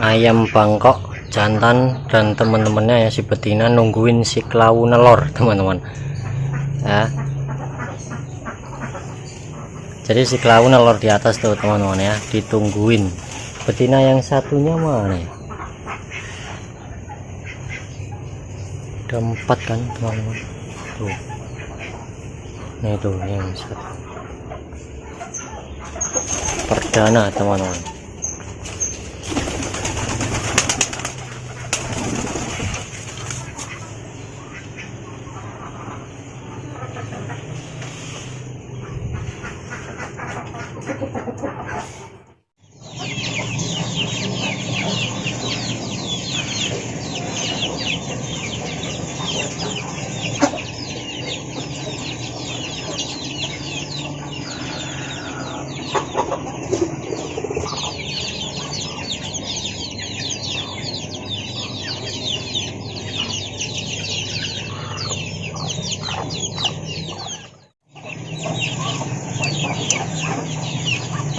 Ayam Bangkok jantan dan teman-temannya ya, si betina nungguin si kelawu nelor teman-teman ya. Jadi si kelawu nelor di atas tuh teman-teman ya, ditungguin. Betina yang satunya mana ya? Ada 4 kan teman-teman tuh. Nah itu yang satu perdana teman-teman.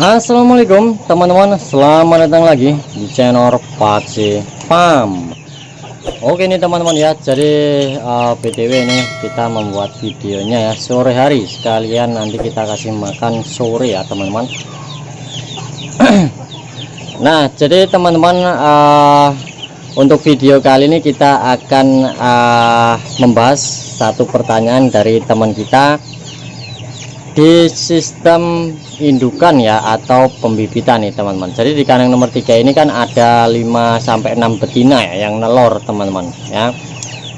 Assalamualaikum teman-teman, selamat datang lagi di channel Paksi Farm. Oke nih teman-teman ya, jadi BTW ini kita membuat videonya ya sore hari, sekalian nanti kita kasih makan sore ya teman-teman. Nah jadi teman-teman, untuk video kali ini kita akan membahas satu pertanyaan dari teman kita di sistem indukan ya atau pembibitan nih teman-teman. Jadi di kandang nomor 3 ini kan ada 5-6 betina ya yang nelor teman-teman ya,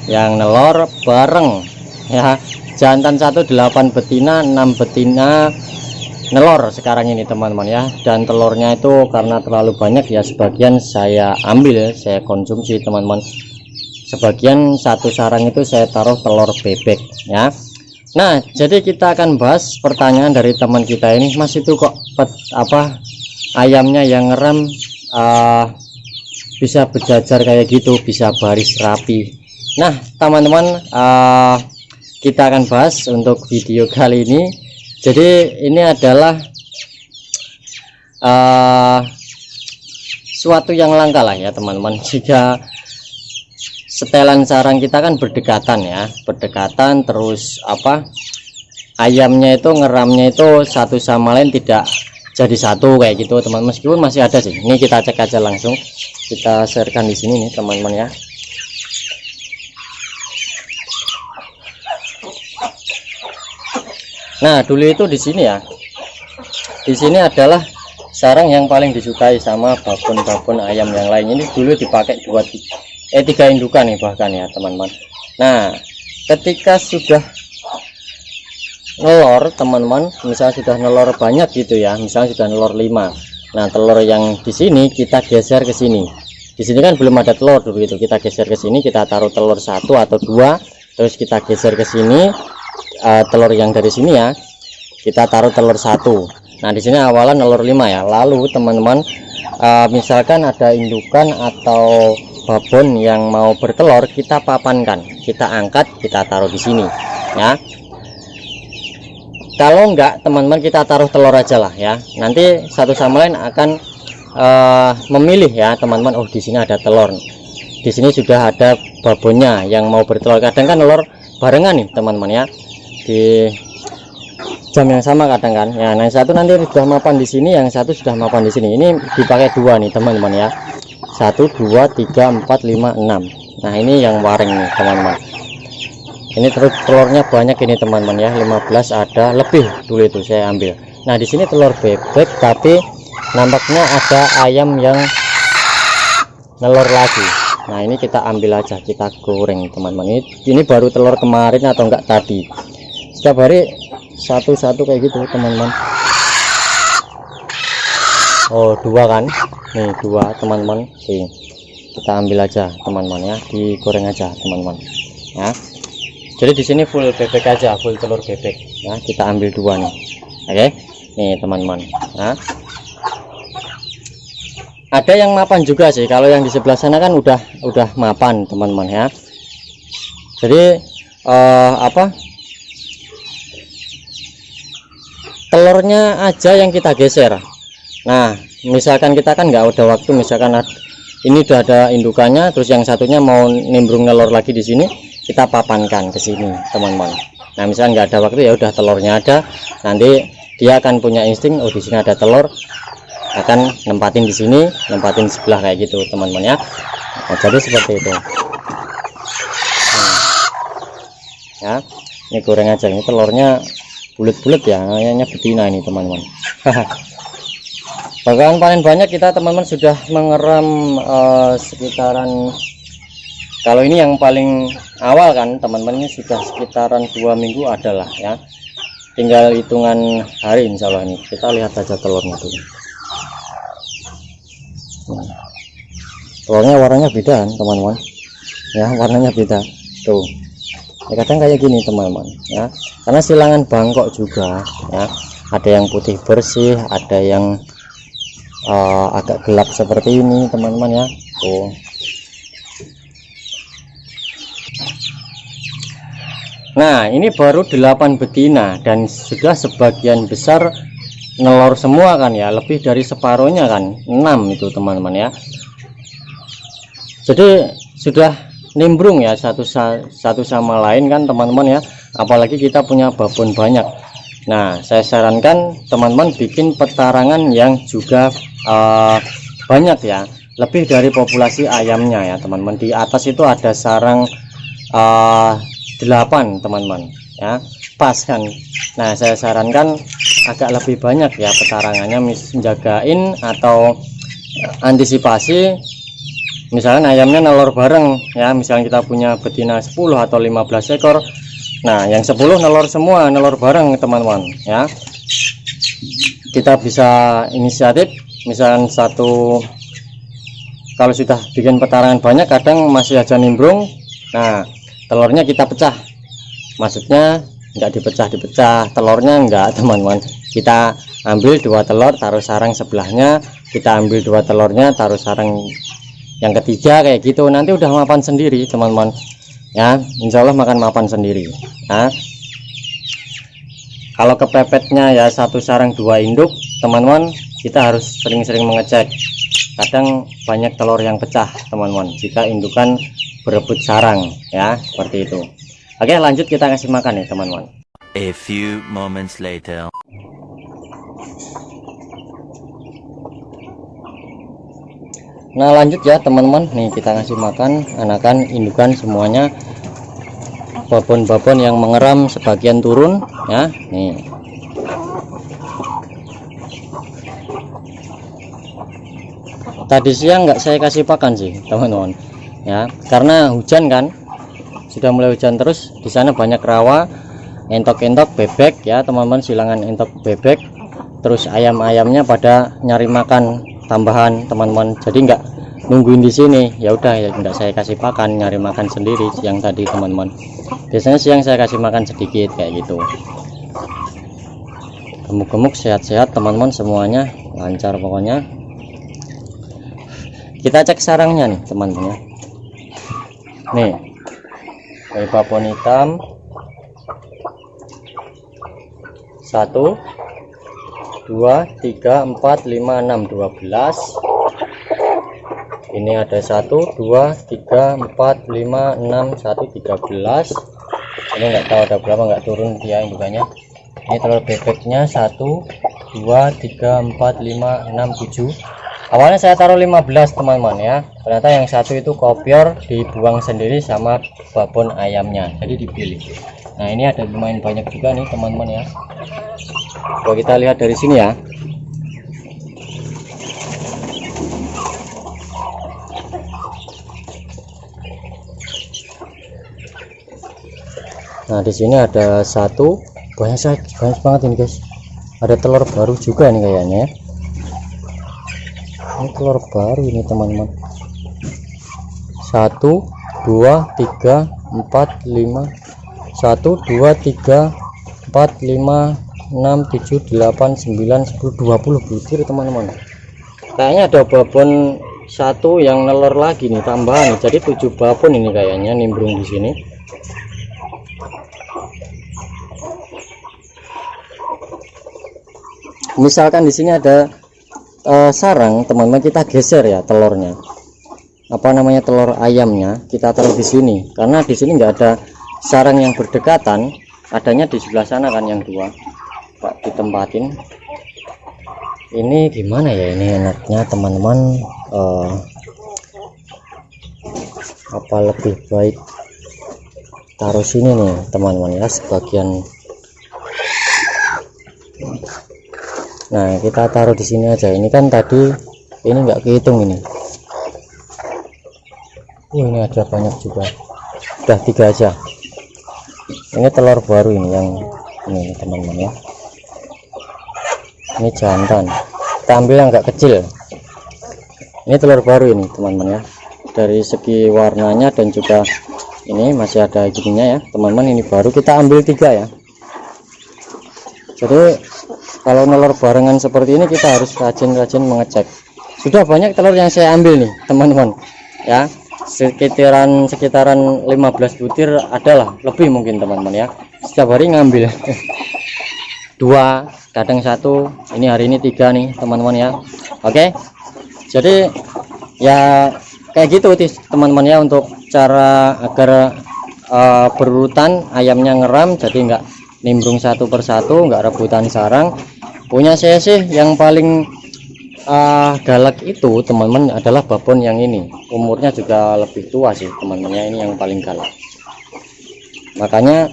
yang nelor bareng ya, jantan 1 8 betina, 6 betina nelor sekarang ini teman-teman ya. Dan telurnya itu karena terlalu banyak ya, sebagian saya ambil, saya konsumsi teman-teman, sebagian satu sarang itu saya taruh telur bebek ya. Nah jadi kita akan bahas pertanyaan dari teman kita ini, Mas itu kok ayamnya yang ngerem bisa berjajar kayak gitu, bisa baris rapi. Nah teman-teman, kita akan bahas untuk video kali ini. Jadi ini adalah suatu yang langka lah ya teman-teman, jika setelan sarang kita kan berdekatan ya, berdekatan terus ayamnya itu ngeramnya itu satu sama lain tidak jadi satu kayak gitu teman-teman. Meskipun masih ada sih, ini kita cek aja langsung, kita sharekan di sini nih teman-teman ya. Nah dulu itu di sini ya, di sini adalah sarang yang paling disukai sama babon-babon ayam yang lain. Ini dulu dipakai 3 indukan nih bahkan ya teman-teman. Nah ketika sudah nelor teman-teman, misalnya sudah nelor banyak gitu ya, misalnya sudah nelor 5, nah telur yang di sini kita geser ke sini. Di sini kan belum ada telur dulu, itu kita geser ke sini, kita taruh telur 1 atau 2, terus kita geser ke sini, telur yang dari sini ya kita taruh telur 1. Nah di sini awalan telur 5 ya. Lalu teman-teman, misalkan ada indukan atau babon yang mau bertelur, kita papankan, kita angkat, kita taruh di sini ya. Kalau enggak teman-teman, kita taruh telur aja lah ya, nanti satu sama lain akan memilih ya teman-teman. Oh di sini ada telur, di sini sudah ada babonnya yang mau bertelur. Kadang kan telur barengan nih teman-teman ya, di jam yang sama kadang kan ya. Nah yang satu nanti sudah mapan di sini, yang satu sudah mapan di sini. Ini dipakai 2 nih teman-teman ya, 1 2 3 4 5 6. Nah ini yang waring nih teman-teman, ini terus telurnya banyak ini teman-teman ya, 15 ada lebih dulu itu saya ambil. Nah di sini telur bebek, tapi nampaknya ada ayam yang nelor lagi. Nah ini kita ambil aja, kita goreng teman-teman. Ini baru telur kemarin atau enggak tadi, setiap hari satu-satu kayak gitu teman-teman. Oh 2 kan nih, 2 teman-teman. Kita ambil aja teman-teman ya, digoreng aja teman-teman ya. Jadi di sini full bebek aja, full telur bebek ya, kita ambil 2 nih. Oke nih teman-teman ya. Ada yang mapan juga sih, kalau yang di sebelah sana kan udah mapan teman-teman ya. Jadi telurnya aja yang kita geser. Nah misalkan kita kan nggak ada waktu, misalkan ini udah ada indukannya, terus yang satunya mau nimbrung telur lagi di sini, kita papankan ke sini teman-teman. Nah misalkan nggak ada waktu, ya udah telurnya ada, nanti dia akan punya insting, oh di sini ada telur, akan nempatin di sini, nempatin sebelah kayak gitu teman-teman ya. Nah, jadi seperti itu. Ya ini goreng aja, ini telurnya bulat-bulat ya, kayaknya betina ini teman-teman. Bakalan panen banyak kita teman-teman, sudah mengeram sekitaran, kalau ini yang paling awal kan teman-teman, ini sudah sekitaran 2 minggu adalah ya, tinggal hitungan hari insya Allah. Ini kita lihat aja telurnya dulu. Telurnya warnanya beda teman-teman ya, warnanya beda tuh ya, kadang kayak gini teman-teman ya, karena silangan bangkok juga ya, ada yang putih bersih, ada yang agak gelap seperti ini teman-teman ya. Tuh nah ini baru 8 betina dan sudah sebagian besar nelor semua kan ya, lebih dari separuhnya kan, 6 itu teman-teman ya. Jadi sudah nimbrung ya satu sama lain kan teman-teman ya, apalagi kita punya babon banyak. Nah saya sarankan teman-teman bikin petarangan yang juga banyak ya, lebih dari populasi ayamnya ya teman-teman. Di atas itu ada sarang 8 teman-teman ya, pas kan. Nah saya sarankan agak lebih banyak ya petarangannya, menjagain atau antisipasi misalnya ayamnya nelor bareng ya, misalnya kita punya betina 10 atau 15 ekor, nah yang 10 nelor semua, nelor bareng teman-teman ya. Kita bisa inisiatif misalnya satu, kalau sudah bikin petarangan banyak kadang masih aja nimbrung, nah telurnya kita pecah, maksudnya enggak dipecah telurnya enggak teman-teman, kita ambil 2 telur taruh sarang sebelahnya, kita ambil 2 telurnya taruh sarang yang ketiga kayak gitu, nanti udah mapan sendiri teman-teman ya, insya Allah makan mapan sendiri ya. Kalau kepepetnya ya satu sarang 2 induk teman-teman, kita harus sering-sering mengecek, kadang banyak telur yang pecah teman-teman jika indukan berebut sarang ya, seperti itu. Oke lanjut kita kasih makan ya teman-teman. A few moments later. Nah lanjut ya teman-teman, nih kita ngasih makan anakan indukan semuanya, babon-babon yang mengeram sebagian turun ya. Nih tadi siang nggak saya kasih pakan sih teman-teman ya, karena hujan kan, sudah mulai hujan terus, di sana banyak rawa, entok-entok bebek ya teman-teman, silangan entok bebek, terus ayam-ayamnya pada nyari makan tambahan teman-teman, jadi nggak nungguin di sini, ya udah ya enggak saya kasih pakan, nyari makan sendiri siang tadi teman-teman. Biasanya siang saya kasih makan sedikit kayak gitu. Gemuk-gemuk sehat-sehat teman-teman, semuanya lancar pokoknya. Kita cek sarangnya nih teman-teman ya. Nih dari babon hitam 1 2 3 4 5 6 12, ini ada 1 2 3 4 5 6 1 13, ini enggak tahu ada berapa, enggak turun dia indukannya. Ini telur bebeknya 1 2 3 4 5 6 7. Awalnya saya taruh 15 teman-teman ya, ternyata yang satu itu kopior, dibuang sendiri sama babon ayamnya, jadi dipilih. Nah ini ada lumayan banyak juga nih teman-teman ya. Kalau kita lihat dari sini ya, nah di sini ada 1, banyak banget ini guys, ada telur baru juga nih kayaknya ya. Ini telur baru ini teman-teman, 1 2 3 4 5 1 2 3 4 5 6 7 8 9 10 20 butir teman-teman. Kayaknya ada babon 1 yang nelor lagi nih tambahan, jadi 7 babon ini kayaknya nimbrung di sini. misalkan di sini ada sarang teman-teman, kita geser ya telurnya, apa namanya, telur ayamnya kita taruh di sini, karena di sini nggak ada sarang yang berdekatan, adanya di sebelah sana kan yang dua. Pak ditempatin ini gimana ya, ini enaknya teman-teman, apa lebih baik taruh sini nih teman-teman ya, sebagian. Nah kita taruh di sini aja, ini kan tadi ini nggak kehitung ini. Ini ada banyak juga, udah 3 aja. Ini telur baru ini yang ini teman-teman ya, ini jantan, kita ambil yang agak kecil. Ini telur baru ini teman-teman ya, dari segi warnanya dan juga ini masih ada gininya ya teman-teman. Ini baru kita ambil 3 ya. Jadi kalau nelor barengan seperti ini kita harus rajin-rajin mengecek. Sudah banyak telur yang saya ambil nih teman-teman ya, sekitaran 15 butir adalah, lebih mungkin teman-teman ya. Setiap hari ngambil 2, kadang 1, ini hari ini 3 nih teman-teman ya. Oke, jadi ya kayak gitu teman-teman ya, untuk cara agar berurutan ayamnya ngeram, jadi nggak nimbrung satu persatu, nggak rebutan sarang. Punya saya sih yang paling galak itu teman-teman adalah babon yang ini, umurnya juga lebih tua sih teman-teman ya, ini yang paling galak, makanya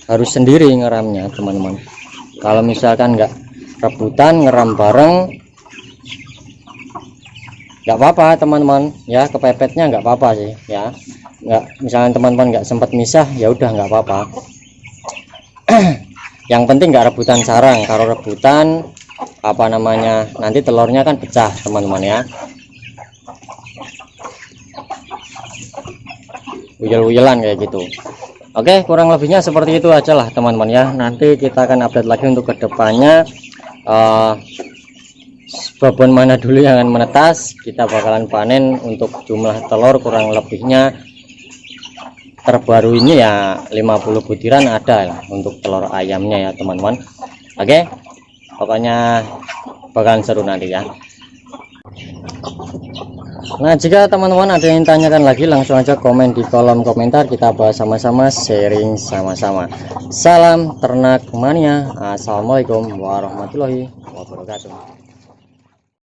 harus sendiri ngeramnya teman-teman. Kalau misalkan nggak rebutan ngeram bareng nggak apa-apa teman-teman ya, kepepetnya nggak apa-apa sih ya, nggak, misalnya teman-teman nggak sempat misah ya udah nggak apa-apa. Yang penting nggak rebutan sarang. Kalau rebutan apa namanya, nanti telurnya kan pecah teman-teman ya, uyel-uyelan kayak gitu. Oke, kurang lebihnya seperti itu aja lah teman-teman ya. Nanti kita akan update lagi untuk kedepannya babon mana dulu yang akan menetas, kita bakalan panen. Untuk jumlah telur kurang lebihnya terbaru ini ya 50 butiran ada ya, untuk telur ayamnya ya teman-teman. Oke, pokoknya bakalan seru nanti ya. Nah jika teman-teman ada yang tanyakan lagi, langsung aja komen di kolom komentar, kita bahas sama-sama, sharing sama-sama. Salam ternak mania, assalamualaikum warahmatullahi wabarakatuh.